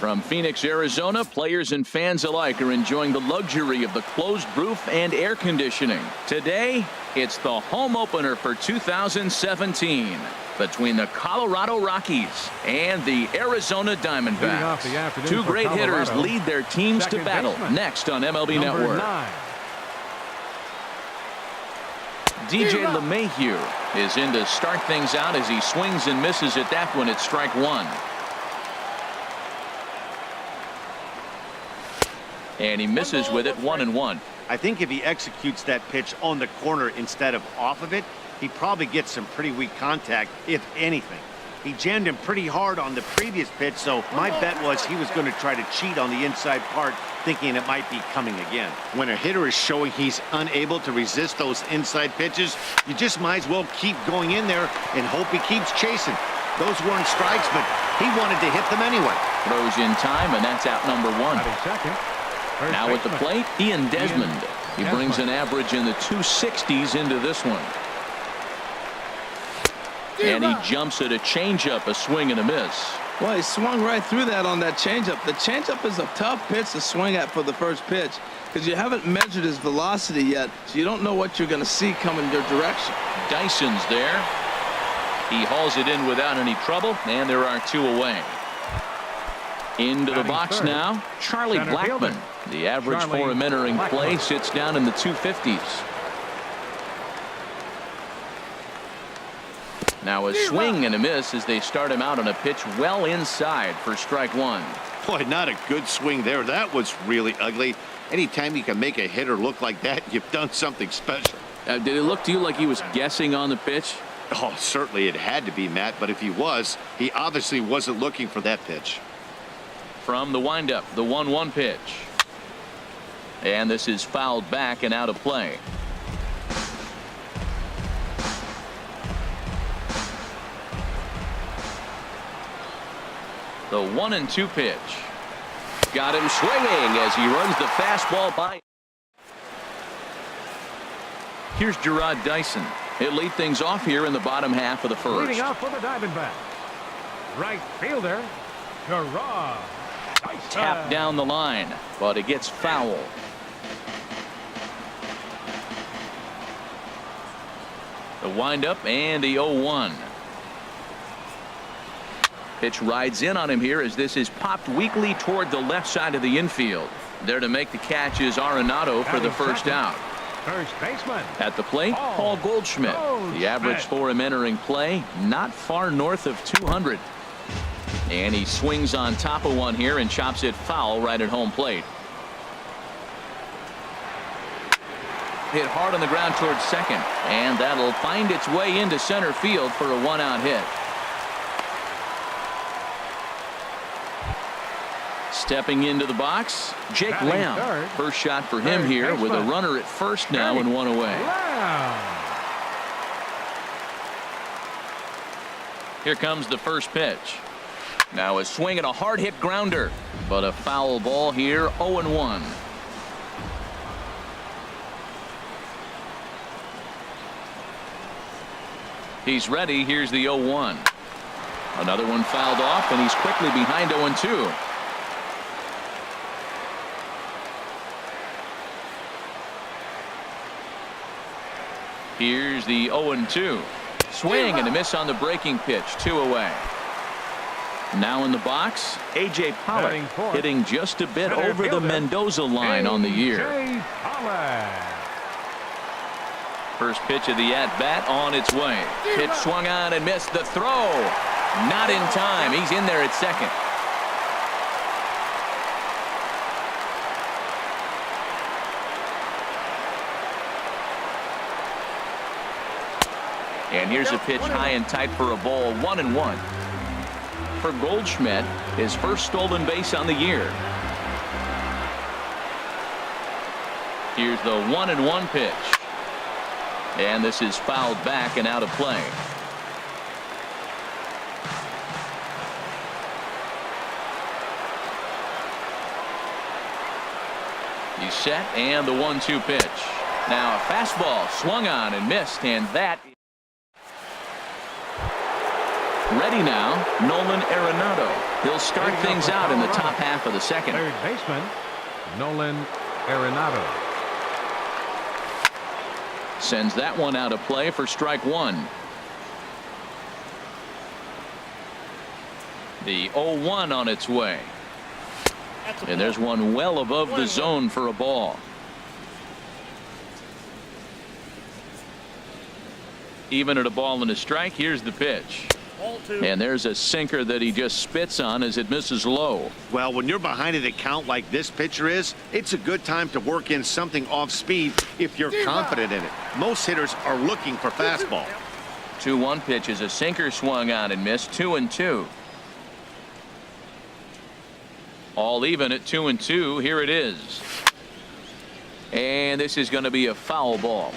From Phoenix, Arizona, players and fans alike are enjoying the luxury of the closed roof and air conditioning. Today, it's the home opener for 2017 between the Colorado Rockies and the Arizona Diamondbacks. Two great hitters lead their teams to battle next on MLB Network. DJ LeMahieu is in to start things out as he swings and misses at that one at strike one. And he misses with it 1-1. I think if he executes that pitch on the corner instead of off of it, he probably gets some pretty weak contact, if anything. He jammed him pretty hard on the previous pitch, so my bet was he was going to try to cheat on the inside part, thinking it might be coming again. When a hitter is showing he's unable to resist those inside pitches, you just might as well keep going in there and hope he keeps chasing. Those weren't strikes, but he wanted to hit them anyway. Throws in time, and that's out number one. Now at the plate, Ian Desmond. He brings an average in the 260s into this one. And he jumps at a changeup, a swing and a miss. Well, he swung right through that on that changeup. The changeup is a tough pitch to swing at for the first pitch because you haven't measured his velocity yet, so you don't know what you're going to see coming your direction. Dyson's there. He hauls it in without any trouble, and there are two away. Into the box now, Charlie Blackmon. The average for him entering play sits down in the 250s. Now a swing and a miss as they start him out on a pitch well inside for strike one. Boy, not a good swing there. That was really ugly. Anytime you can make a hitter look like that, you've done something special. Did it look to you like he was guessing on the pitch? Oh, certainly it had to be, Matt, but if he was, he obviously wasn't looking for that pitch. From the windup, the 1-1 pitch. And this is fouled back and out of play. The 1-2 pitch. Got him swinging as he runs the fastball by. Here's Gerard Dyson. He'll lead things off here in the bottom half of the first. Leading off for the Diamondbacks, right fielder Gerard Dyson. Tap down the line, but it gets foul. The windup and the 0-1. Pitch rides in on him here as this is popped weakly toward the left side of the infield. There to make the catch is Arenado for the first out. First baseman. At the plate, Paul Goldschmidt. The average for him entering play not far north of 200. And he swings on top of one here and chops it foul right at home plate. Hit hard on the ground towards second, and that'll find its way into center field for a one-out hit. Stepping into the box, Jake Lamb. First shot for him here with a runner at first now and one away. Here comes the first pitch. Now a swing and a hard hit grounder, but a foul ball here, 0-1. He's ready. Here's the 0-1. Another one fouled off, and he's quickly behind 0-2. Here's the 0-2. Swing and a miss on the breaking pitch. Two away. Now in the box, A.J. Pollock hitting just a bit over the Mendoza line on the year. First pitch of the at-bat on its way. Pitch swung on and missed. The throw. Not in time. He's in there at second. And here's a pitch high and tight for a ball, 1-1. For Goldschmidt, his first stolen base on the year. Here's the 1-1 pitch. And this is fouled back and out of play. He's set, and the 1-2 pitch. Now a fastball swung on and missed, and that Ready now, Nolan Arenado. He'll start things out in the top half of the second. Third baseman, Nolan Arenado. Sends that one out of play for strike one. The 0-1 on its way. And there's one well above the zone for a ball. Even at a ball and a strike, here's the pitch. And there's a sinker that he just spits on as it misses low. Well, when you're behind an account like this pitcher is, it's a good time to work in something off speed if you're confident in it. Most hitters are looking for fastball. 2-1 pitch is a sinker swung on and missed. 2-2. All even at 2-2. Here it is. And this is going to be a foul ball.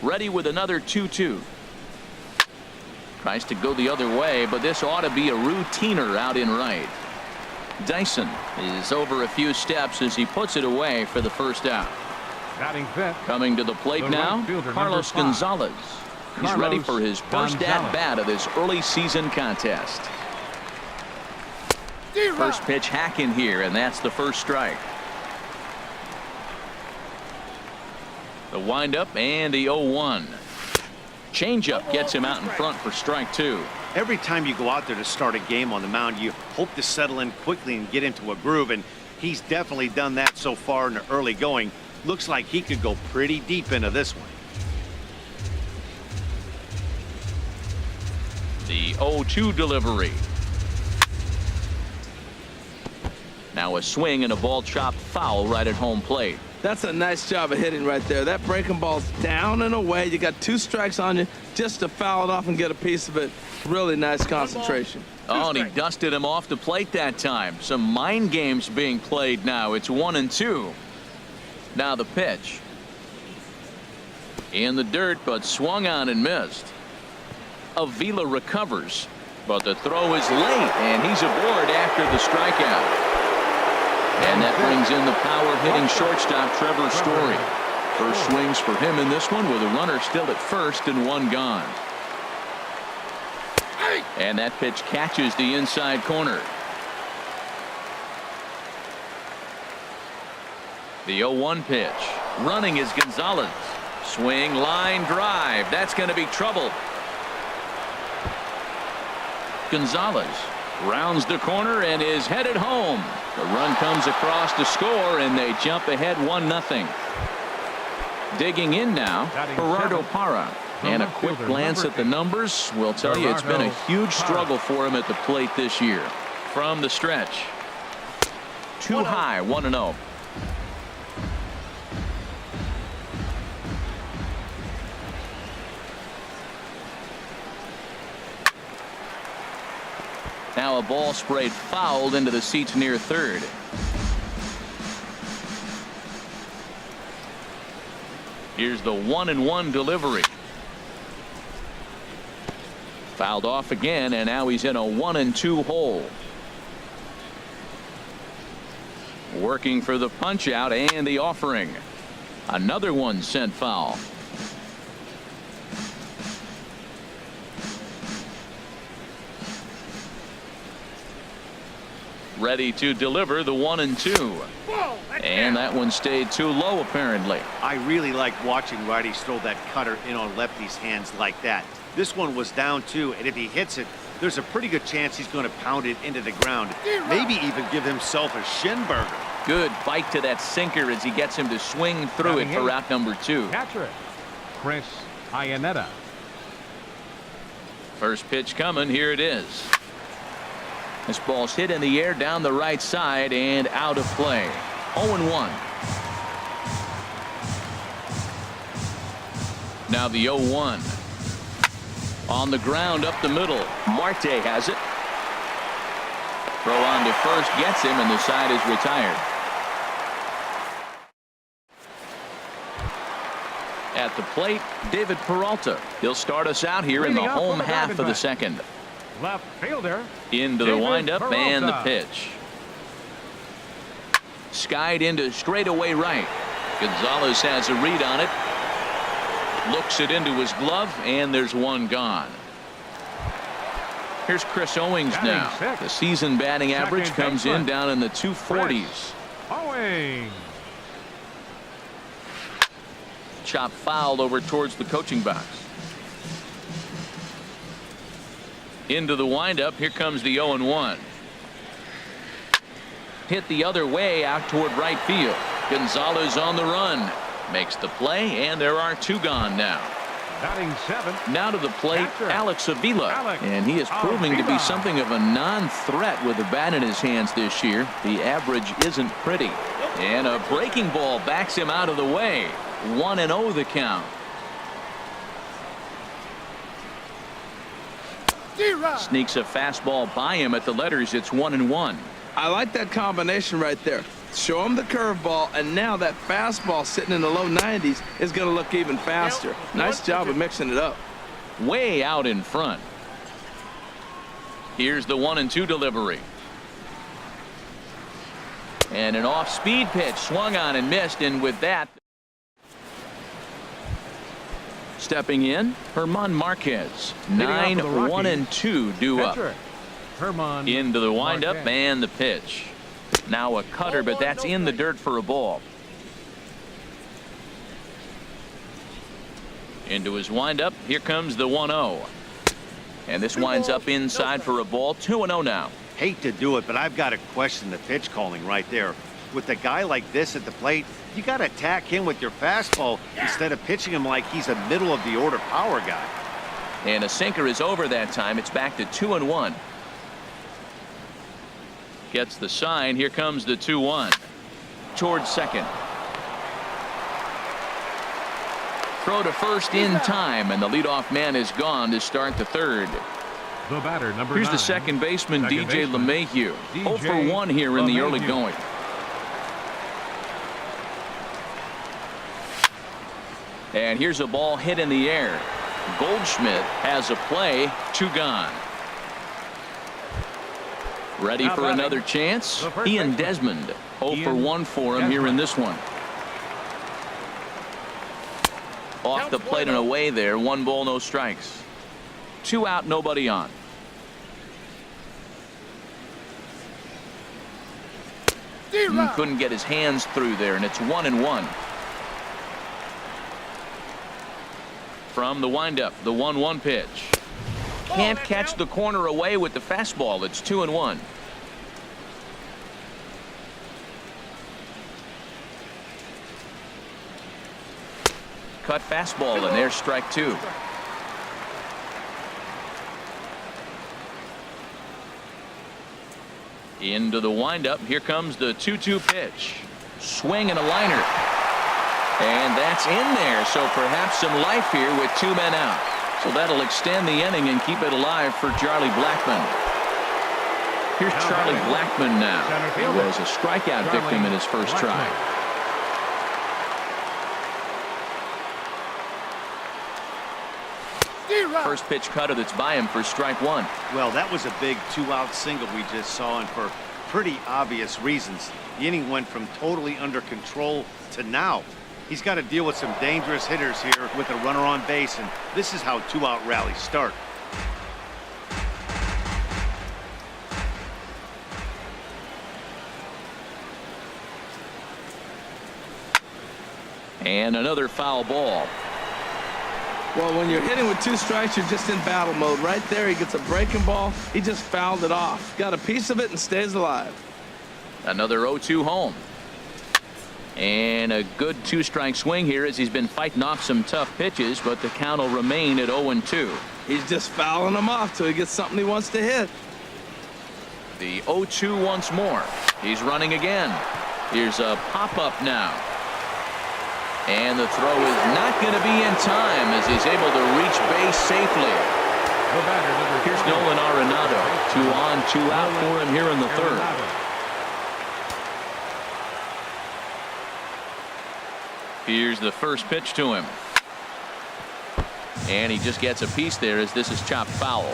Ready with another 2-2. Tries to go the other way, but this ought to be a routiner out in right. Dyson is over a few steps as he puts it away for the first out. Batting fifth. Coming to the plate The now, right fielder, Carlos number 5. Gonzalez. He's ready for his first at-bat of this early season contest. First pitch hacking here, and that's the first strike. The windup and the 0-1. Changeup gets him out in front for strike two. Every time you go out there to start a game on the mound, you hope to settle in quickly and get into a groove, and he's definitely done that so far in the early going. Looks like he could go pretty deep into this one. The 0-2 delivery. Now a swing and a ball chopped foul right at home plate. That's a nice job of hitting right there. That breaking ball's down and away. You got 2 strikes on you just to foul it off and get a piece of it. Really nice concentration. Oh, and he dusted him off the plate that time. Some mind games being played now. It's 1-2. Now the pitch. In the dirt, but swung on and missed. Avila recovers, but the throw is late, and he's aboard after the strikeout. And that brings in the power-hitting shortstop Trevor Story. First swings for him in this one with a runner still at first and one gone. And that pitch catches the inside corner. The 0-1 pitch. Running is Gonzalez. Swing, line, drive. That's going to be trouble. Gonzalez rounds the corner and is headed home. The run comes across to score, and they jump ahead 1-0. Digging in now, Gerardo Parra. And a quick glance at the numbers will tell you it's been a huge struggle for him at the plate this year. From the stretch. Too high, 1-0. Now a ball sprayed fouled into the seats near third. Here's the 1-1 delivery. Fouled off again, and now he's in a 1-2 hole. Working for the punch out and the offering. Another one sent foul. Ready to deliver the 1-2. And that one stayed too low, apparently. I really like watching righties throw that cutter in on lefties' hands like that. This one was down too, and if he hits it, there's a pretty good chance he's going to pound it into the ground. Maybe even give himself a shin burger. Good bite to that sinker as he gets him to swing through it for route number 2. Catcher it, Chris Iannetta. First pitch coming. Here it is. This ball's hit in the air down the right side and out of play. 0-1. Now the 0-1. On the ground up the middle. Marte has it. Throw on to first gets him, and the side is retired. At the plate, David Peralta. He'll start us out here in the home half of the second. Left fielder. Into the windup and the Peralta. pitch. Skied into straightaway right. Gonzalez has a read on it. Looks it into his glove, and there's one gone. Here's Chris Owings now. The season batting average comes in down in the 240s. Owings. Chop foul over towards the coaching box. Into the windup. Here comes the 0-1. Hit the other way out toward right field. Gonzalez on the run. Makes the play, and there are two gone now. Batting 7th. Now to the plate, Alex Avila. And he is proving to be something of a non-threat with the bat in his hands this year. The average isn't pretty. And a breaking ball backs him out of the way. 1-0 the count. Sneaks a fastball by him at the letters. It's 1-1. I like that combination right there. Show him the curveball, and now that fastball sitting in the low 90s is going to look even faster. Nice job of mixing it up. Way out in front. Here's the 1-2 delivery. And an off-speed pitch swung on and missed, and with that, stepping in, German Marquez. 9-1-2 due up. Into the windup and the pitch. Now a cutter, but that's in the dirt for a ball. Into his windup. Here comes the 1-0. And this winds up inside for a ball. 2-0 now. Hate to do it, but I've got to question the pitch calling right there. With a guy like this at the plate, you got to attack him with your fastball instead of pitching him like he's a middle of the order power guy. And a sinker is over that time. It's back to 2-1. Gets the sign. Here comes the 2-1 towards second. Throw to first in time, and the leadoff man is gone to start the third. The batter, number Here's 9. the second baseman, DJ LeMahieu. 0 for 1 here in the early going. And here's a ball hit in the air. Goldschmidt has a play. 2 gone. Ready for another chance. Ian Desmond. 0 for 1 for him here in this one. Off the plate and away there. 1 ball, no strikes. 2 out, nobody on. Couldn't get his hands through there, and it's 1-1. From the windup, the 1-1 pitch. Can't catch the corner away with the fastball. It's 2-1. Cut fastball, and there's strike 2. Into the windup. Here comes the 2-2 pitch. Swing and a liner. And that's in there. So perhaps some life here with 2 men out. So that'll extend the inning and keep it alive for Charlie Blackmon. Here's Charlie Blackmon now. He was a strikeout victim in his first try. First pitch cutter that's by him for strike 1. Well, that was a big 2-out single we just saw, and for pretty obvious reasons. The inning went from totally under control to now. He's got to deal with some dangerous hitters here with a runner on base, and this is how 2-out rallies start. And another foul ball. Well, when you're hitting with 2 strikes, you're just in battle mode. Right there, he gets a breaking ball. He just fouled it off. Got a piece of it and stays alive. Another 0-2 home. And a good 2-strike swing here as he's been fighting off some tough pitches, but the count will remain at 0-2. He's just fouling them off till he gets something he wants to hit. The 0-2 once more. He's running again. Here's a pop-up now. And the throw is not going to be in time as he's able to reach base safely. Here's Nolan Arenado. 2 on, 2 out for him here in the third. Here's the first pitch to him. And he just gets a piece there as this is chopped foul.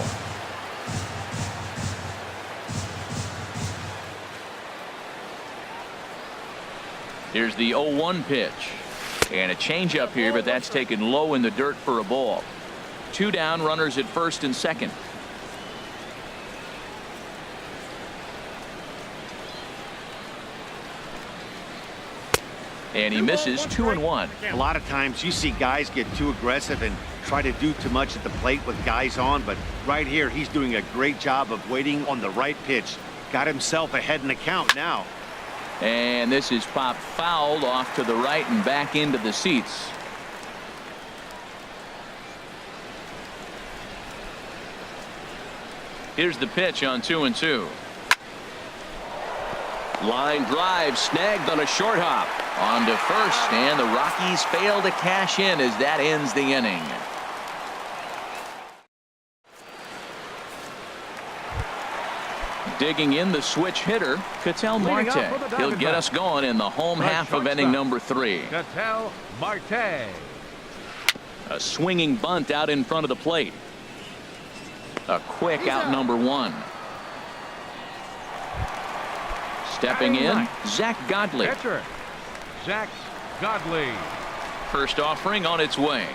Here's the 0-1 pitch. And a changeup here, but that's taken low in the dirt for a ball. 2 down, runners at first and second. And he misses 2-1. A lot of times you see guys get too aggressive and try to do too much at the plate with guys on, but right here he's doing a great job of waiting on the right pitch. Got himself ahead in the count now. And this is popped fouled off to the right and back into the seats. Here's the pitch on 2-2. Line drive snagged on a short hop. On to first, and the Rockies fail to cash in as that ends the inning. Digging in the switch hitter, Ketel Marte. He'll get us going in the home half of inning number 3. Ketel Marte. A swinging bunt out in front of the plate. A quick out number 1. Stepping in, Zach Godley. Catcher, Zach Godley. First offering on its way.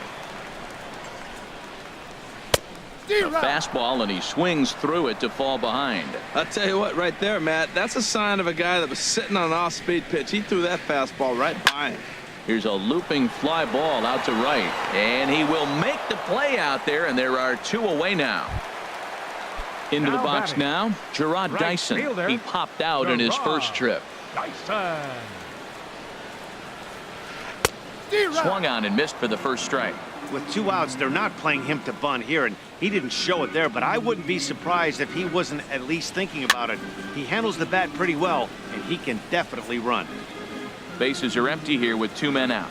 A fastball, and he swings through it to fall behind. I'll tell you what, right there, Matt, that's a sign of a guy that was sitting on an off-speed pitch. He threw that fastball right by him. Here's a looping fly ball out to right, and he will make the play out there, and there are 2 away now. Into the box now, Gerard Dyson. He popped out in his first trip. Dyson. Swung on and missed for the first strike. With 2 outs, they're not playing him to bunt here, and he didn't show it there, but I wouldn't be surprised if he wasn't at least thinking about it. He handles the bat pretty well, and he can definitely run. Bases are empty here with 2 men out.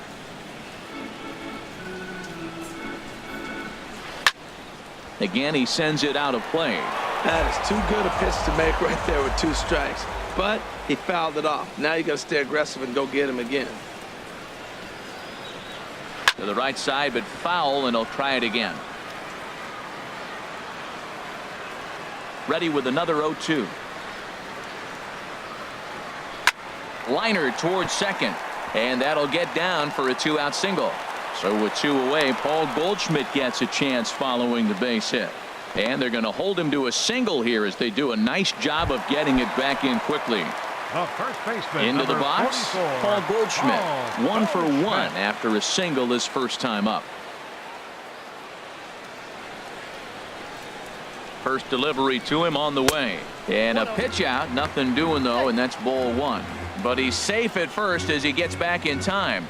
Again, he sends it out of play. That is too good a pitch to make right there with 2 strikes. But he fouled it off. Now you got to stay aggressive and go get him again. To the right side, but foul, and he'll try it again. Ready with another 0-2. Liner towards second, and that'll get down for a 2-out single. So with 2 away, Paul Goldschmidt gets a chance following the base hit. And they're going to hold him to a single here as they do a nice job of getting it back in quickly. The first baseman, into the box, 44, Paul Goldschmidt. Paul 1 for 1 Goldschmidt. after a single his first time up. First delivery to him on the way. And a pitch out. Nothing doing, though, and that's ball 1. But he's safe at first as he gets back in time.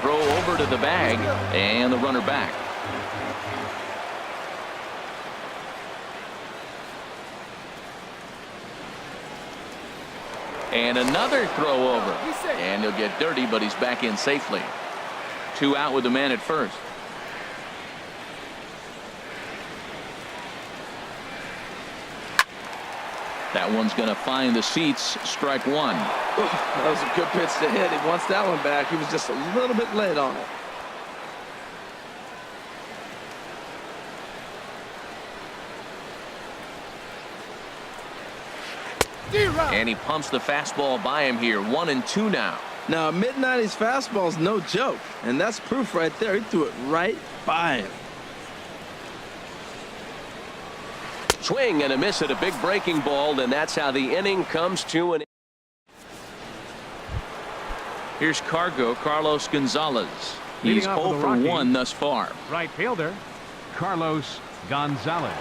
Throw over to the bag, and the runner back. And another throw over. And he'll get dirty, but he's back in safely. 2 out with the man at first. That one's going to find the seats. Strike 1. That was a good pitch to hit. He wants that one back. He was just a little bit late on it. And he pumps the fastball by him here. 1-2 now. Now, a mid-90s fastball is no joke, and that's proof right there. He threw it right by him. Swing and a miss at a big breaking ball, and that's how the inning comes to an end. Here's Carlos Gonzalez. He's Leading off 0 with the for Rockies. 1 thus far. Right fielder, Carlos Gonzalez.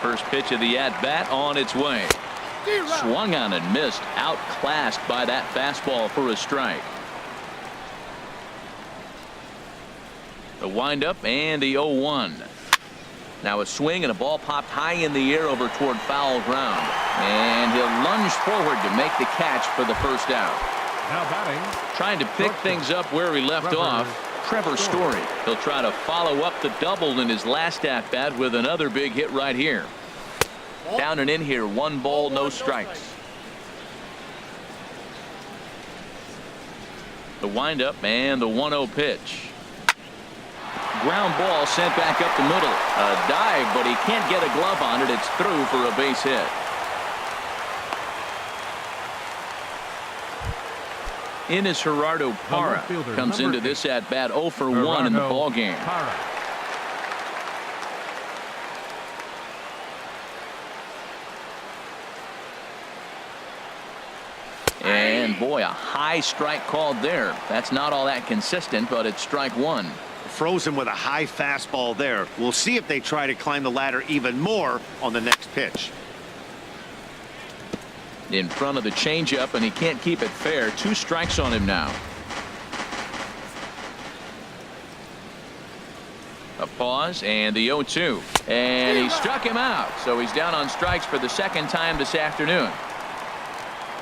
First pitch of the at-bat on its way. Swung on and missed. Outclassed by that fastball for a strike. The windup and the 0-1. Now a swing and a ball popped high in the air over toward foul ground. And he'll lunge forward to make the catch for the first out. Now batting, Trying to pick things up where he left off. Trevor Story. He'll try to follow up the double in his last at-bat with another big hit right here. Down and in here, 1 ball, no strikes. The windup and the 1-0 pitch. Ground ball sent back up the middle. A dive, but he can't get a glove on it. It's through for a base hit. Ines Gerardo Parra comes into this at bat 0 for 1 in the ball game. And boy, a high strike called there. That's not all that consistent, but it's strike one. Frozen with a high fastball there. We'll see if they try to climb the ladder even more on the next pitch. In front of the changeup, and he can't keep it fair. 2 strikes on him now. A pause and the 0-2. And he struck him out. So he's down on strikes for the second time this afternoon.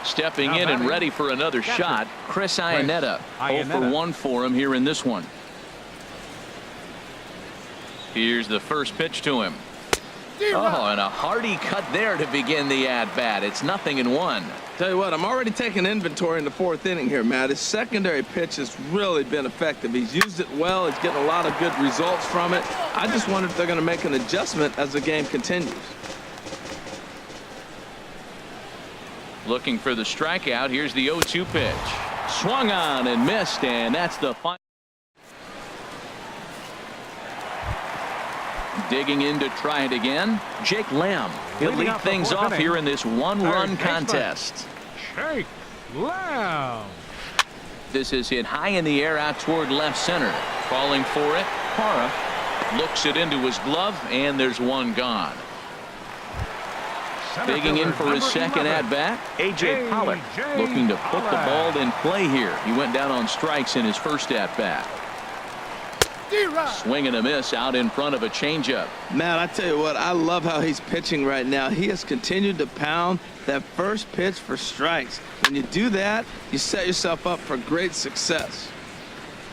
Stepping in and ready for another shot, Chris Iannetta. 0 for 1 for him here in this one. Here's the first pitch to him. Oh, and a hearty cut there to begin the at-bat. It's 0-1. Tell you what, I'm already taking inventory in the 4th inning here, Matt. His secondary pitch has really been effective. He's used it well. He's getting a lot of good results from it. I just wonder if they're going to make an adjustment as the game continues. Looking for the strikeout. Here's the 0-2 pitch. Swung on and missed, and that's the final. Digging in to try it again. Jake Lamb. He'll lead things off here in this 1-run contest. Jake Lamb. This is hit high in the air out toward left center. Calling for it. Parra looks it into his glove, and there's one gone. Digging in for his second at-bat, A.J. Pollock looking to put the ball in play here. He went down on strikes in his first at-bat. Swing and a miss out in front of a changeup. Matt, I tell you what, I love how he's pitching right now. He has continued to pound that first pitch for strikes. When you do that, you set yourself up for great success.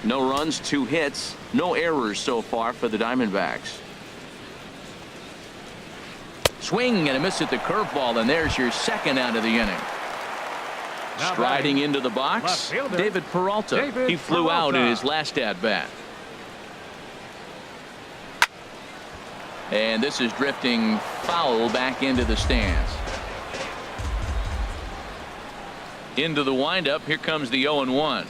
No runs, 2 hits, no errors so far for the Diamondbacks. Swing and a miss at the curveball, and there's your second out of the inning. Striding into the box, David Peralta. He flew out in his last at-bat. And this is drifting foul back into the stands. Into the windup. Here comes the 0-1.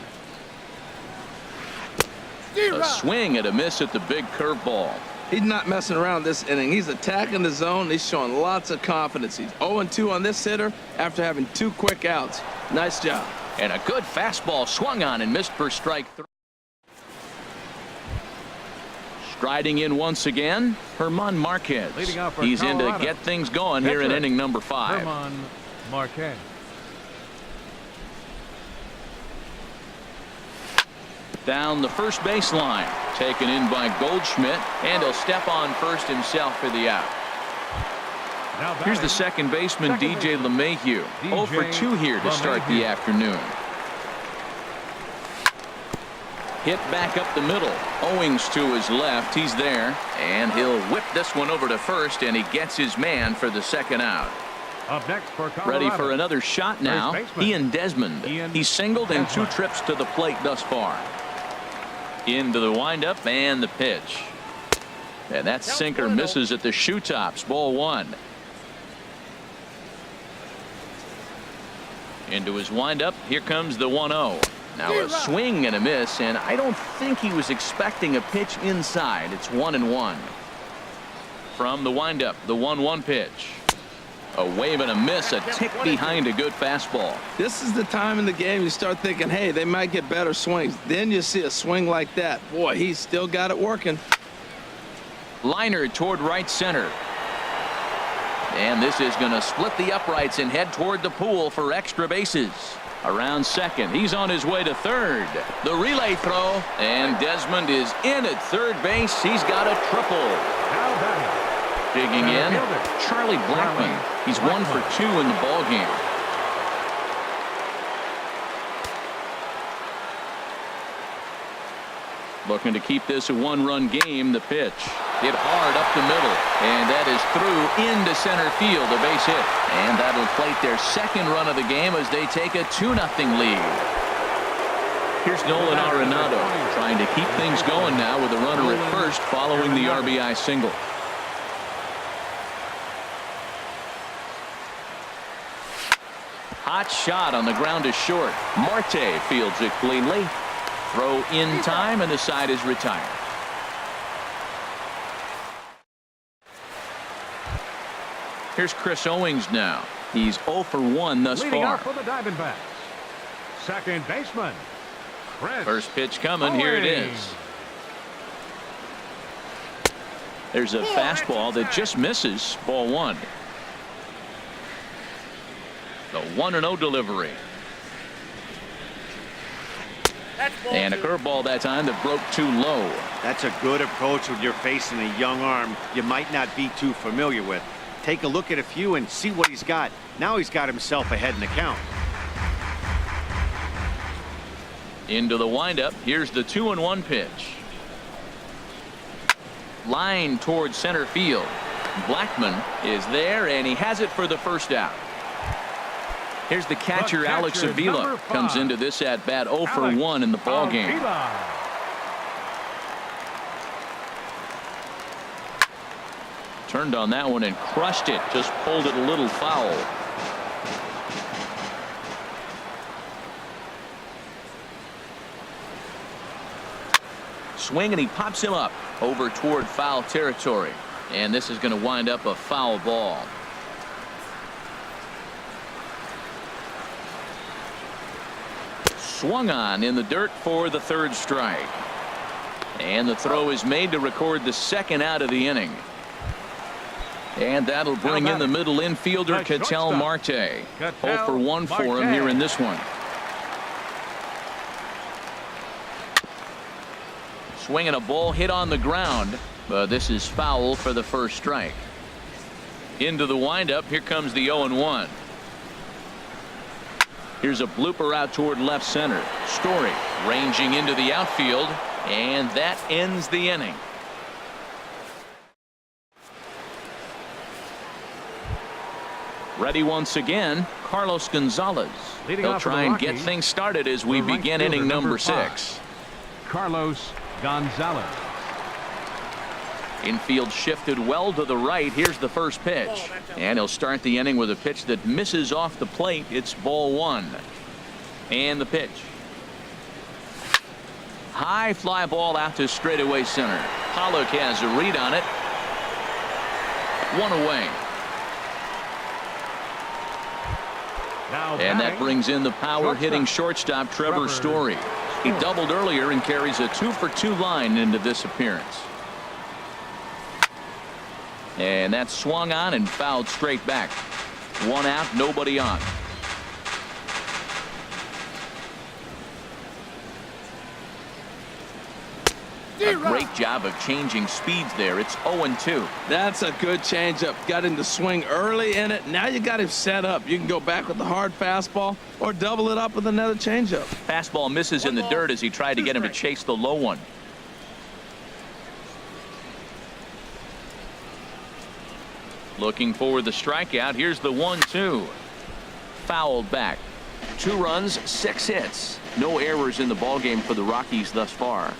A swing and a miss at the big curveball. He's not messing around this inning. He's attacking the zone. He's showing lots of confidence. He's 0-2 on this hitter after having 2 quick outs. Nice job. And a good fastball swung on and missed for strike 3. Striding in once again, German Marquez. He's in to get things going here in inning number 5. German Marquez. Down the first baseline, taken in by Goldschmidt, and he'll step on first himself for the out. Here's the second baseman, DJ LeMahieu. 0 for 2 here to start the afternoon. Hit back up the middle. Owings to his left. He's there, and he'll whip this one over to first, and he gets his man for the second out. Up next for Colorado. Ready for another shot now. Ian Desmond. He's singled in 2 trips to the plate thus far. Into the windup and the pitch. And that sinker misses at the shoe tops. Ball 1. Into his windup. Here comes the 1-0. Now a swing and a miss, and I don't think he was expecting a pitch inside. It's 1-1. From the windup, the 1-1 pitch. A wave and a miss, a tick behind a good fastball. This is the time in the game you start thinking, hey, they might get better swings. Then you see a swing like that. Boy, he's still got it working. Liner toward right center. And this is going to split the uprights and head toward the pool for extra bases. Around second, he's on his way to third. The relay throw, and Desmond is in at third base. He's got a triple. Digging in, Charlie Blackmon. He's 1 for 2 in the ball game. Looking to keep this a 1-run game. The pitch hit hard up the middle, and that is through into center field, a base hit, and that'll plate their second run of the game as they take a 2-0 lead. Here's Nolan Arenado trying to keep things going now with a runner at first following the RBI single. Hot shot on the ground is short. Marte fields it cleanly. Throw in time, and the side is retired. Here's Chris Owings now. He's 0 for 1 thus Leading far. off for the Diamondbacks, second baseman, Chris First pitch coming. Here it is. Owings. There's a fastball that just misses. Ball 1. The 1-0 delivery. And a curveball that time that broke too low. That's a good approach when you're facing a young arm you might not be too familiar with. Take a look at a few and see what he's got. Now he's got himself ahead in the count. Into the windup. Here's the 2-1 pitch. Line towards center field. Blackman is there, and he has it for the first out. Here's the catcher, Alex Avila, comes into this at bat 0 for 1 in the ball game. Turned on that one and crushed it. Just pulled it a little foul. Swing, and he pops him up over toward foul territory. And this is going to wind up a foul ball. Swung on in the dirt for the third strike. And the throw is made to record the second out of the inning. And that'll bring in the middle infielder, Ketel Marte. 0 for 1 for him here in this one. Swinging a ball hit on the ground, but this is foul for the first strike. Into the windup. Here comes the 0-1. Here's a blooper out toward left center. Story ranging into the outfield, and that ends the inning. Ready once again, Carlos Gonzalez. He'll try and get things started as we begin inning number 6. Carlos Gonzalez. Infield shifted well to the right. Here's the first pitch. And he'll start the inning with a pitch that misses off the plate. It's ball 1. And the pitch. High fly ball out to straightaway center. Pollock has a read on it. 1 away. And that brings in the power hitting shortstop Trevor Story. He doubled earlier and carries a 2 for 2 line into this appearance. And that's swung on and fouled straight back. 1 out, nobody on. A great job of changing speeds there. It's 0-2. That's a good changeup. Got him to swing early in it. Now you got him set up. You can go back with the hard fastball or double it up with another changeup. Fastball misses in the dirt as he tried to get him to chase the low one. Looking for the strikeout. Here's the 1-2. Fouled back. 2 runs, 6 hits. No errors in the ballgame for the Rockies thus far.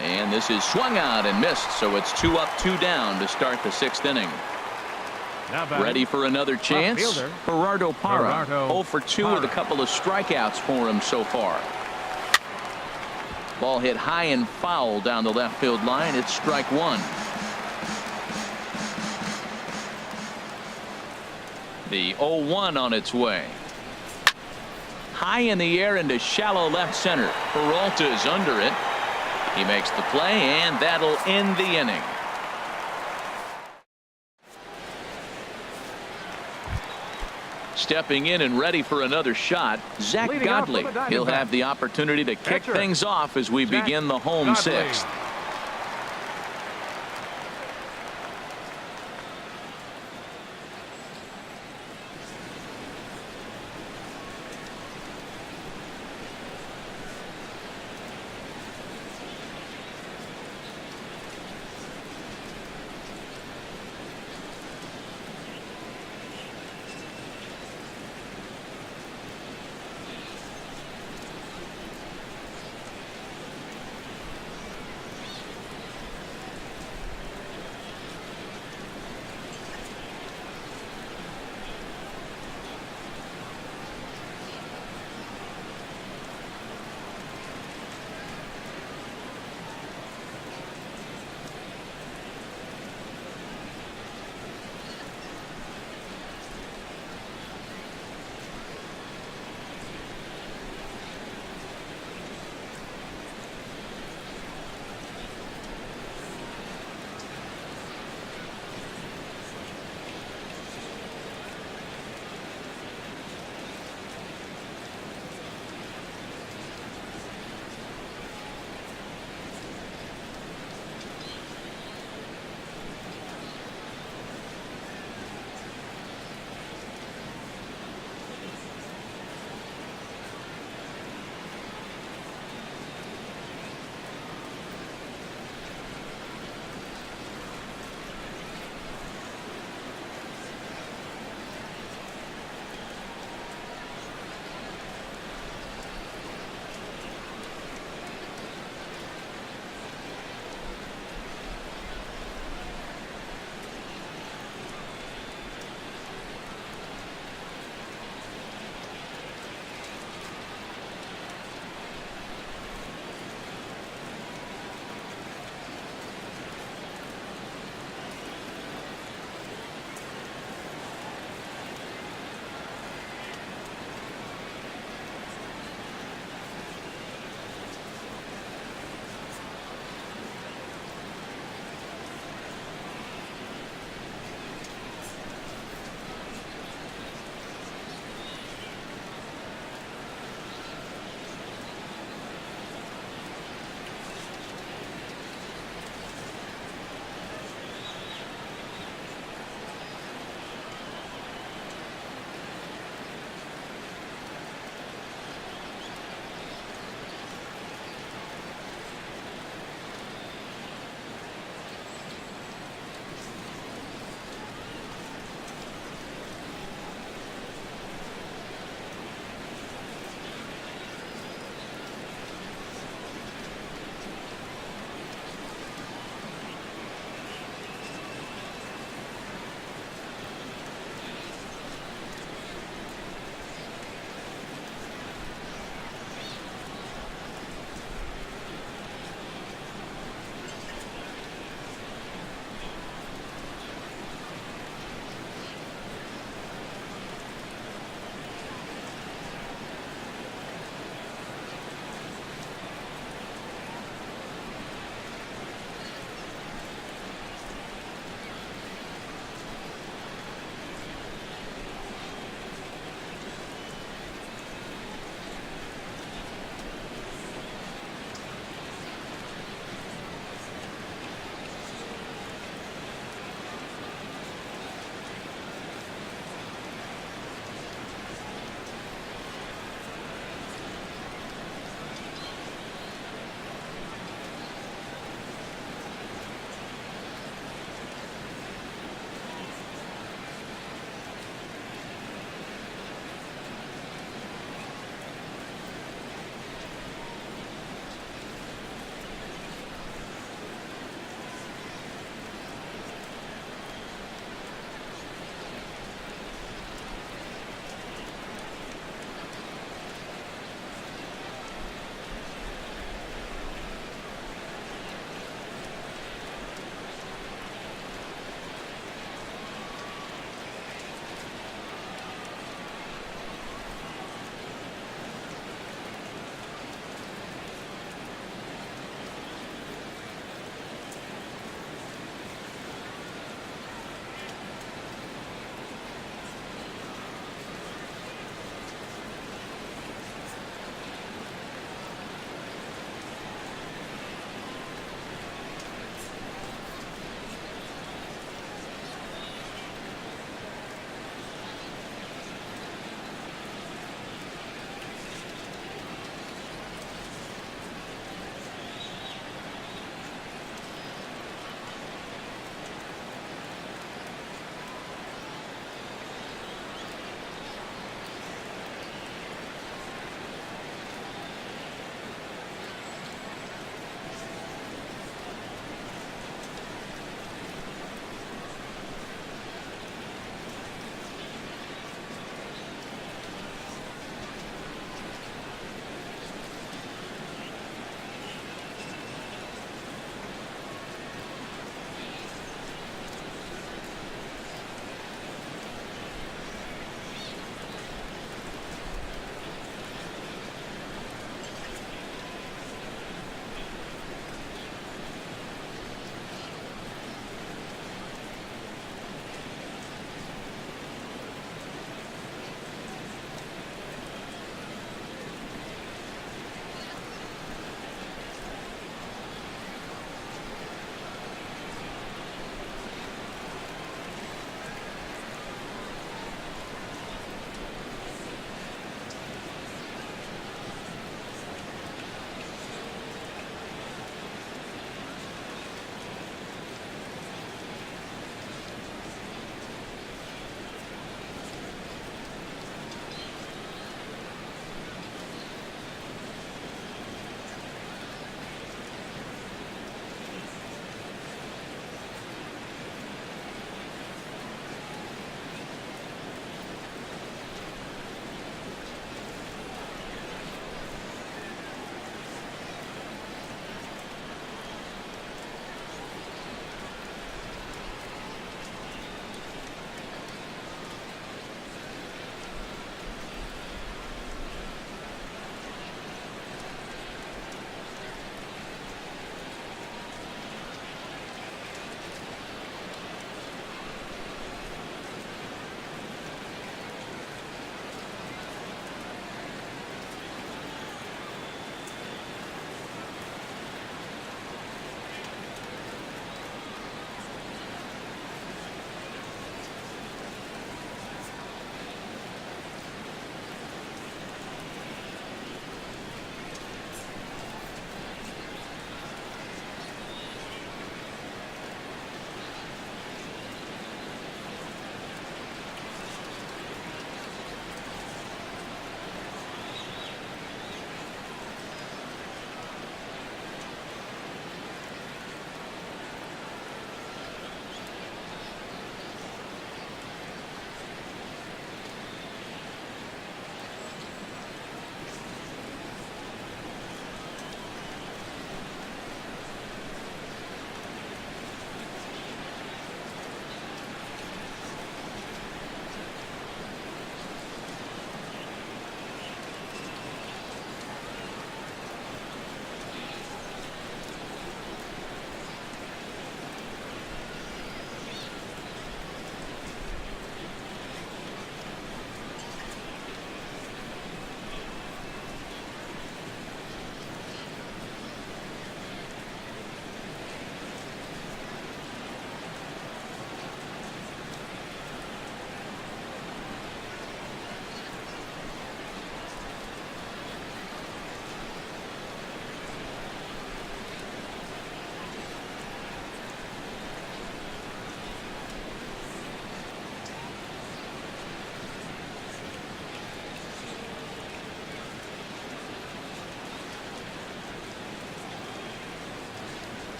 And this is swung out and missed, so it's 2 up, 2 down to start the 6th inning. Ready for another chance? Gerardo Parra. 0 for 2 with a couple of strikeouts for him so far. Ball hit high and foul down the left field line. It's strike 1. The 0-1 on its way. High in the air into shallow left center. Peralta is under it. He makes the play, and that'll end the inning. Stepping in and ready for another shot, Zach Godley. He'll have the opportunity to kick things off as we begin the home 6th.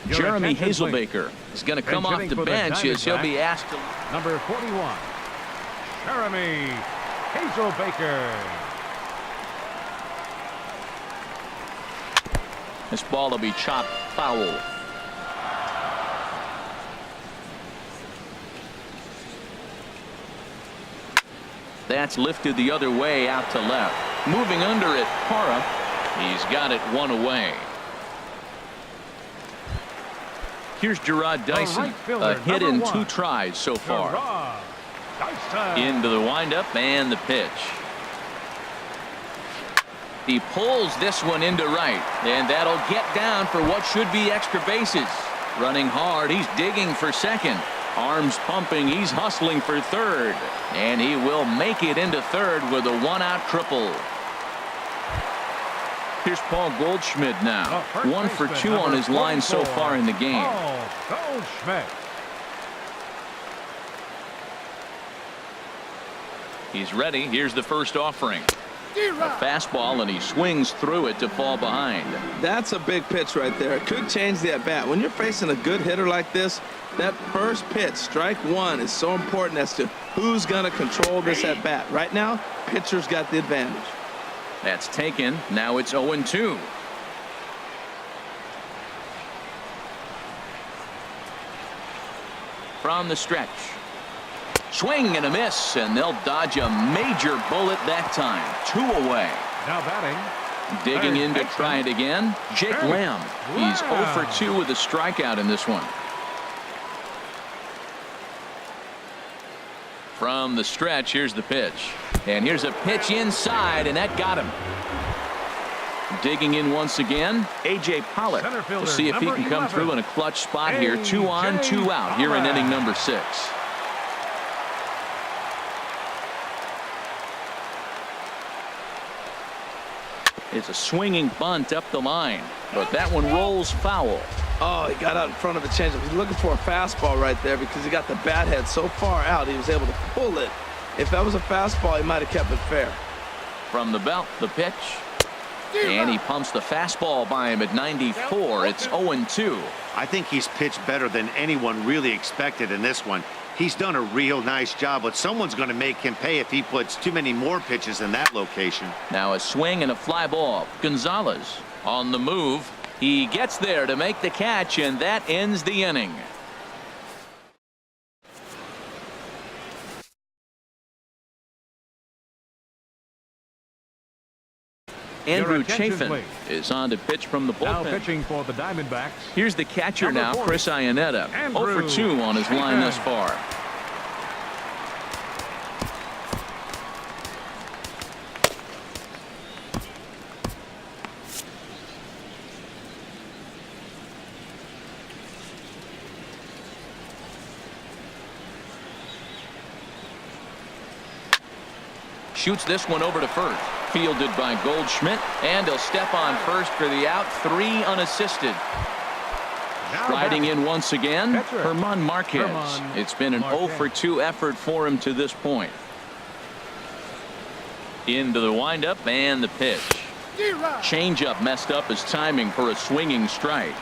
Your Jeremy attention, please. Hazelbaker is going to come And off hitting the for the bench as he'll be Diamondbacks, asked to. Number 41, Jeremy Hazelbaker. This ball will be chopped foul. That's lifted the other way out to left. Moving under it, Parra. He's got it one away. Here's Gerard Dyson. right fielder, A hit number in one. 2 tries so far. Gerard Dyson. Into the windup and the pitch. He pulls this one into right, and that'll get down for what should be extra bases. Running hard, he's digging for second. Arms pumping, he's hustling for third. And he will make it into third with a 1-out triple. Here's Paul Goldschmidt now. 1 for 2 on his line so far in the game. Paul Goldschmidt. He's ready. Here's the first offering. A fastball, and he swings through it to fall behind. That's a big pitch right there. It could change the at-bat. When you're facing a good hitter like this, that first pitch, strike one, is so important as to who's going to control this at-bat. Right now, pitcher's got the advantage. That's taken. Now it's 0-2. From the stretch. Swing and a miss, and they'll dodge a major bullet that time. 2 away. Now batting. Digging Third in to baseman. try it again. Jake Eric Lamb. He's 0 Lamb. for 2 with a strikeout in this one. From the stretch, here's the pitch. And here's a pitch inside, and that got him. Digging in once again, A.J. Pollock. Center fielder, We'll see if he number can come 11. through in a clutch spot here. 2 on, 2 out here in inning number 6. It's a swinging bunt up the line, but that one rolls foul. Oh, he got out in front of the changeup. He's looking for a fastball right there because he got the bat head so far out he was able to pull it. If that was a fastball, he might have kept it fair. From the belt, the pitch. And he pumps the fastball by him at 94. It's 0-2. I think he's pitched better than anyone really expected in this one. He's done a real nice job, but someone's going to make him pay if he puts too many more pitches in that location. Now a swing and a fly ball. Gonzalez on the move. He gets there to make the catch, and that ends the inning. Andrew attention, Chafin please. is on to pitch from the Now bullpen. pitching for the Diamondbacks. Here's the catcher Number now, 40, Chris Iannetta. 0 for Andrew 2 on his line thus Chafin. far. Shoots this one over to first. Fielded by Goldschmidt, and he'll step on first for the out. 3 unassisted. Now Riding batting. in once again, Catcher, Herman Marquez. Herman It's been an 0 for 2 effort for him to this point. Into the windup and the pitch. Changeup messed up his timing for a swinging strike.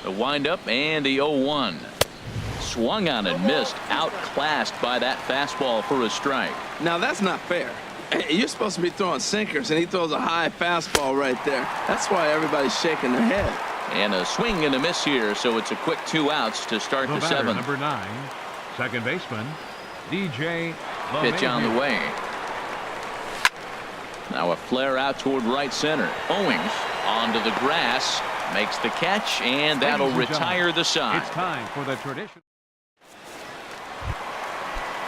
The windup and the 0-1. Swung on and missed, outclassed by that fastball for a strike. Now, that's not fair. You're supposed to be throwing sinkers, and he throws a high fastball right there. That's why everybody's shaking their head. And a swing and a miss here, so it's a quick 2 outs to start The the batter, 7th. number 9, second baseman, DJ Pitch on the LeMahieu. way. Now a flare out toward right center. Owings onto the grass, makes the catch, and that'll Ladies and retire the side. It's time for the tradition.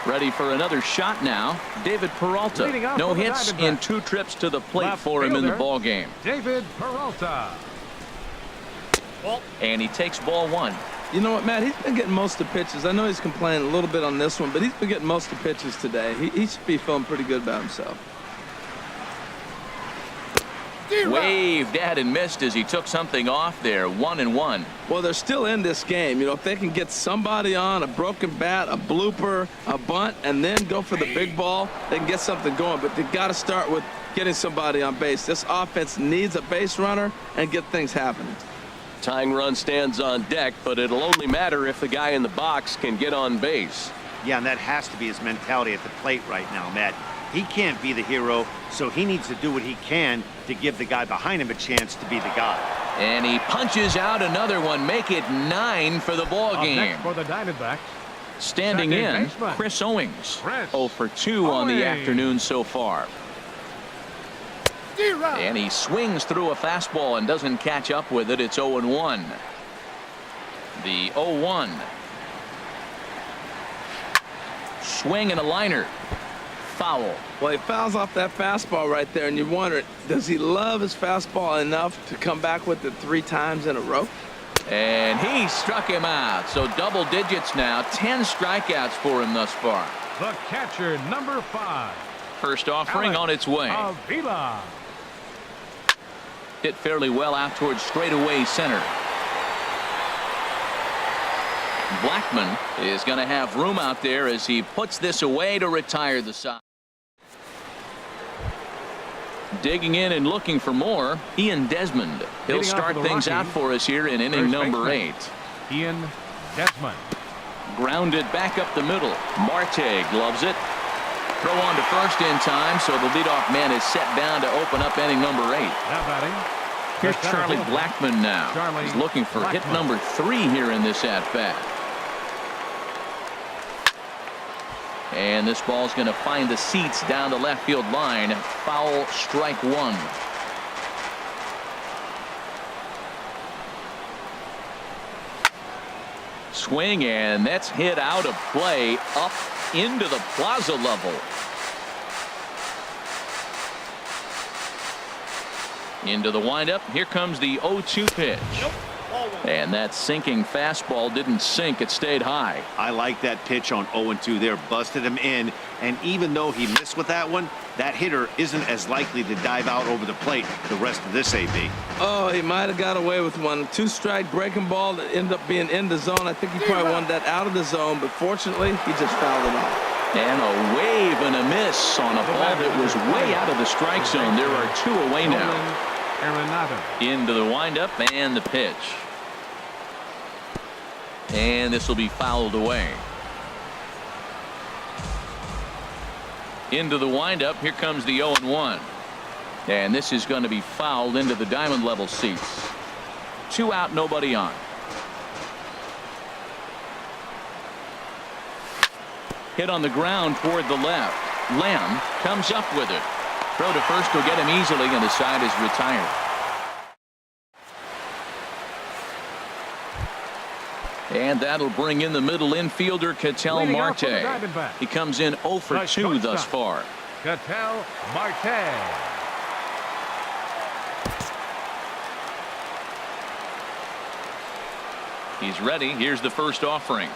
Ready for another shot now. David Peralta. Leading off No for the hits Diamondbacks. in 2 trips to the plate Left for him in the fielder. ball game. David Peralta. And he takes ball 1. You know what, Matt? He's been getting most of the pitches. I know he's complaining a little bit on this one, but he's been getting most of the pitches today. He should be feeling pretty good about himself. Waved at and missed as he took something off there. 1-1. Well, they're still in this game. You know, if they can get somebody on a broken bat, a blooper, a bunt, and then go for the big ball, they can get something going. But they've got to start with getting somebody on base. This offense needs a base runner and get things happening. Tying run stands on deck, but it'll only matter if the guy in the box can get on base. Yeah, and that has to be his mentality at the plate right now, Matt. He can't be the hero, so he needs to do what he can to give the guy behind him a chance to be the guy. And he punches out another one. Make it 9 for the ball game. Next for the Diamondbacks. Standing second in, baseman, Chris Owings. Chris 0 for 2 on the Owings. afternoon so far. And he swings through a fastball and doesn't catch up with it. It's 0-1. The 0-1. Swing and a liner. Foul. Well, he fouls off that fastball right there, and you wonder, does he love his fastball enough to come back with it 3 times in a row? And he struck him out. So double digits now. 10 strikeouts for him thus far. The catcher, number 5. First offering Alex on its way. Avila. Hit fairly well out towards straightaway center. Blackman is going to have room out there as he puts this away to retire the side. Digging in and looking for more, Ian Desmond. He'll Leading off start for the things out Rockies, for us here in inning first number baseman, 8. Ian Desmond. Grounded back up the middle. Marte gloves it. Throw on to first in time, so the leadoff man is set down to open up inning number 8. Now batting. Here's the center Charlie fielder, Blackman now. Charlie He's looking for hit Blackman. number 3 here in this at-bat. And this ball's going to find the seats down the left field line. Foul, strike 1. Swing, and that's hit out of play up into the plaza level. Into the windup. Here comes the 0-2 pitch. And that sinking fastball didn't sink. It stayed high. I like that pitch on 0-2 there. Busted him in. And even though he missed with that one, that hitter isn't as likely to dive out over the plate the rest of this AB. Oh, he might have got away with one. 2-strike breaking ball that ended up being in the zone. I think he probably wanted that out of the zone, but fortunately, he just fouled it off. And a wave and a miss on a ball that was way out of the strike zone. There are 2 away now. Arenado. Into the windup and the pitch. And this will be fouled away. Into the windup. Here comes the 0-1. And this is going to be fouled into the diamond level seats. 2 out, nobody on. Hit on the ground toward the left. Lamb comes up with it. Throw to first will get him easily, and the side is retired. And that'll bring in the middle infielder, Ketel Leading off for the Marte. Diamondbacks. He comes in 0 for The 2 thus shortstop. far. Ketel Marte. He's ready. Here's the first offering.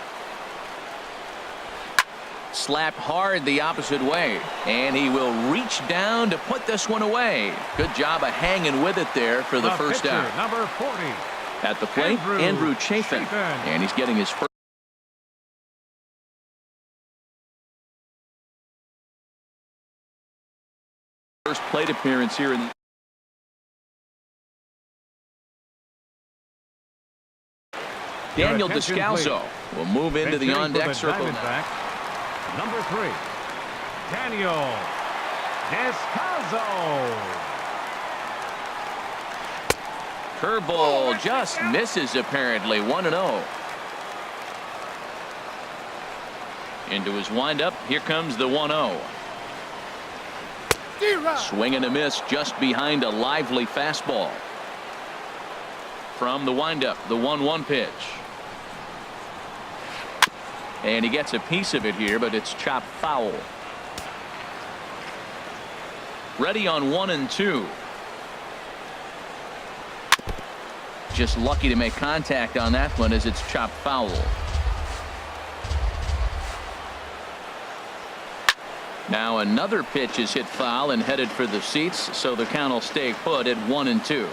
Slapped hard the opposite way, and he will reach down to put this one away. Good job of hanging with it there for the first pitcher, out. number 40. At the plate, Andrew Chafin. And he's getting his first plate appearance here in Daniel attention, Descalso will move into the Pitching on-deck for the circle. Diamondbacks, number 3, Daniel Descalso. Curveball just misses apparently. 1-0. Into his windup. Here comes the 1-0. Swing and a miss just behind a lively fastball. From the windup, the 1-1 pitch. And he gets a piece of it here, but it's chopped foul. Ready on 1 and 2. Just lucky to make contact on that one as it's chopped foul. Now another pitch is hit foul and headed for the seats, so the count will stay put at 1-2.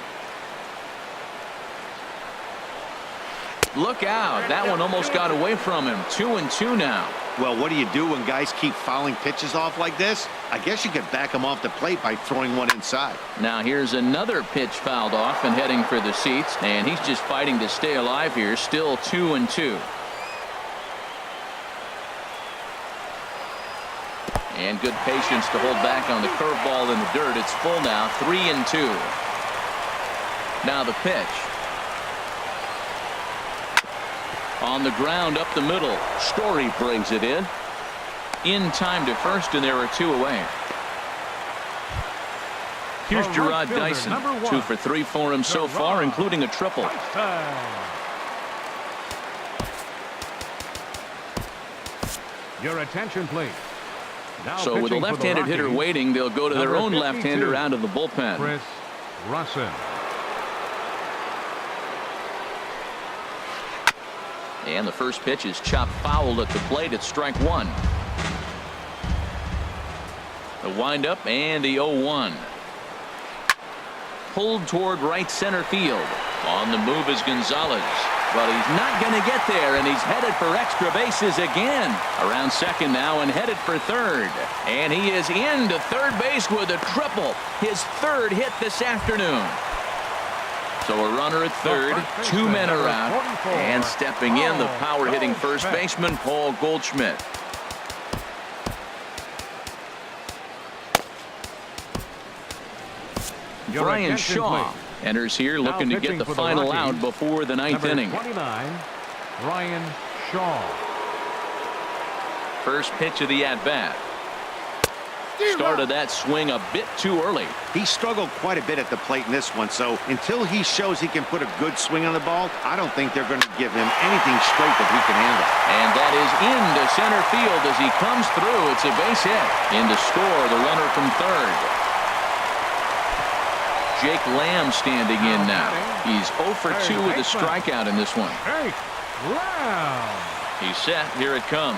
Look out. That one almost got away from him. 2-2 now. Well, what do you do when guys keep fouling pitches off like this? I guess you could back them off the plate by throwing one inside. Now here's another pitch fouled off and heading for the seats, and he's just fighting to stay alive here. Still 2-2. And good patience to hold back on the curveball in the dirt. It's full now. 3-2. Now the pitch. On the ground up the middle. Story brings it in. In time to first, and there are 2 away. Here's Gerard Dyson. 2 for 3 for him so far, including a triple. Your attention, please. Now So with a left-handed hitter waiting, they'll go to their own left-hander out of the bullpen. Chris Rusin. And the first pitch is chopped foul at the plate at strike 1. The windup and the 0-1. Pulled toward right center field. On the move is Gonzalez. But he's not going to get there, and he's headed for extra bases again. Around second now and headed for third. And he is into third base with a triple. His third hit this afternoon. So a runner at third, 2 men are out, and stepping in, the power-hitting first baseman, Paul Goldschmidt. Brian Shaw enters here looking to get the final out before the 9th inning. 29, Brian Shaw. First pitch of the at-bat. Started that swing a bit too early. He struggled quite a bit at the plate in this one, so until he shows he can put a good swing on the ball, I don't think they're going to give him anything straight that he can handle. And that is into center field as he comes through. It's a base hit. In to score, the runner from third. Jake Lamb standing in now. He's 0 for 2 with a strikeout in this one. Jake Lamb. He's set. Here it comes.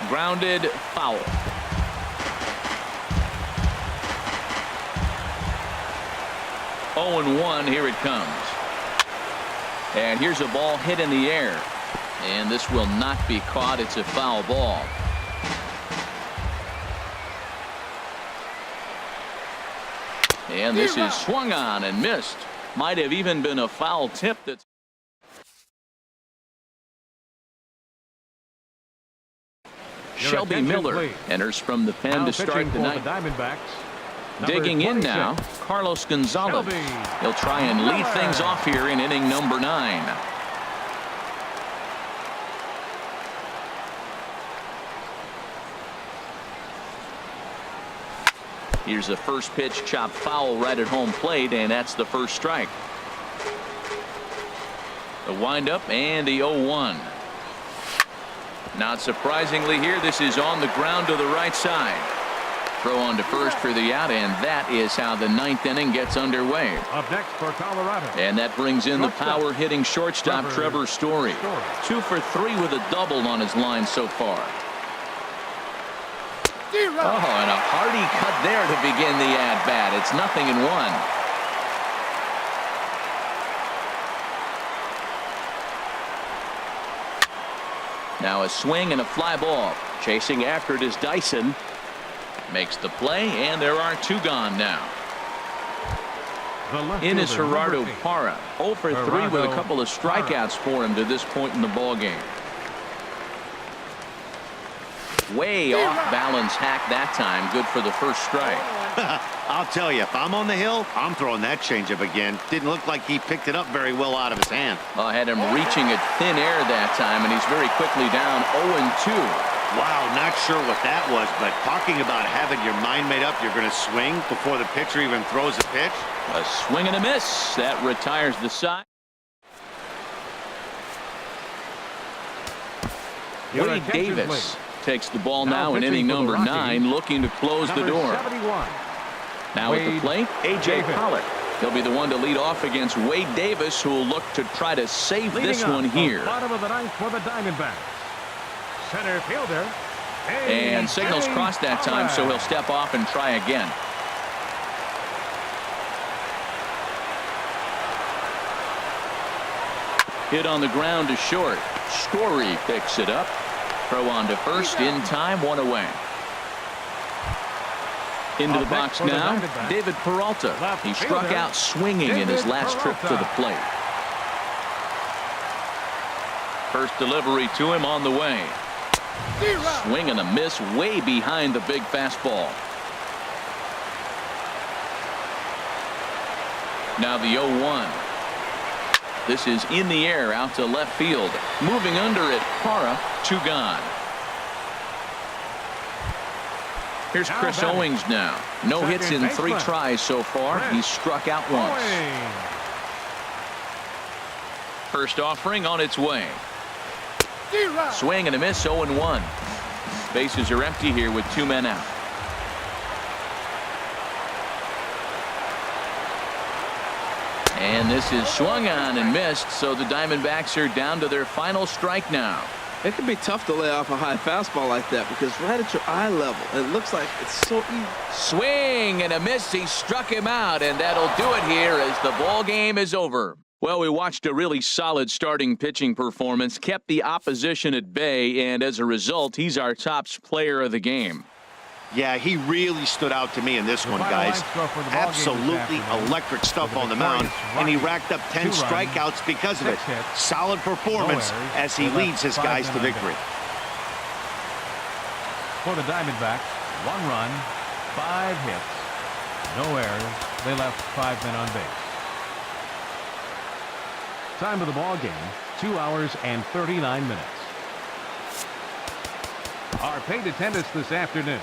Grounded foul. 0-1. Here it comes. And here's a ball hit in the air. And this will not be caught. It's a foul ball. And this is swung on and missed. Might have even been a foul tip. That's Shelby Miller enters from the pen to start the ninth. Diamondbacks. Digging in now, Carlos Gonzalez. He'll try and lead things off here in inning number 9. Here's the first pitch, chopped foul right at home plate, and that's the first strike. The windup and the 0-1. Not surprisingly here, this is on the ground to the right side. Throw on to first for the out, and that is how the 9th inning gets underway. Up next for Colorado. And that brings in the power-hitting shortstop Trevor Story. 2 for 3 with a double on his line so far. Oh, and a hearty cut there to begin the at-bat. It's 0-1. Now a swing and a fly ball. Chasing after it is Dyson. Makes the play, and there are 2 gone now. In is Gerardo Parra. 0 for 3 with a couple of strikeouts for him to this point in the ballgame. Way off balance hack that time. Good for the first strike. I'll tell you, if I'm on the hill, I'm throwing that changeup again. Didn't look like he picked it up very well out of his hand. Had him reaching at thin air that time, and he's very quickly down 0-2. Wow, not sure what that was, but talking about having your mind made up, you're going to swing before the pitcher even throws a pitch. A swing and a miss. That retires the side. Wade Davis takes the ball now in inning number 9, looking to close the door. 71. Now at the plate, A.J. Pollock. He'll be the one to lead off against Wade Davis, who will look to try to save this one here. Bottom of the 9th for the Diamondbacks. Center fielder, And signals crossed that time, so he'll step off and try again. Hit on the ground to short. Story picks it up. Throw on to first in time, 1 away. Into the box now, David Peralta. He struck out swinging in his last trip to the plate. First delivery to him on the way. Swing and a miss way behind the big fastball. Now the 0-1. This is in the air out to left field. Moving under it, Parra, 2 gone. Here's Chris Owings now. No hits in 3 tries so far. He's struck out once. First offering on its way. Swing and a miss, 0-1. Bases are empty here with 2 men out. And this is swung on and missed, so the Diamondbacks are down to their final strike now. It can be tough to lay off a high fastball like that because right at your eye level, it looks like it's so easy. Swing and a miss. He struck him out, and that'll do it here as the ball game is over. Well, we watched a really solid starting pitching performance, kept the opposition at bay, and as a result, he's our top player of the game. Yeah, he really stood out to me in this one, guys. Absolutely electric stuff on the mound, and he racked up 10 strikeouts because of it. Solid performance as he leads his guys to victory. For the Diamondbacks, 1 run, 5 hits, no errors. They left 5 men on base. Time of the ball game, 2 hours and 39 minutes. Our paid attendance this afternoon: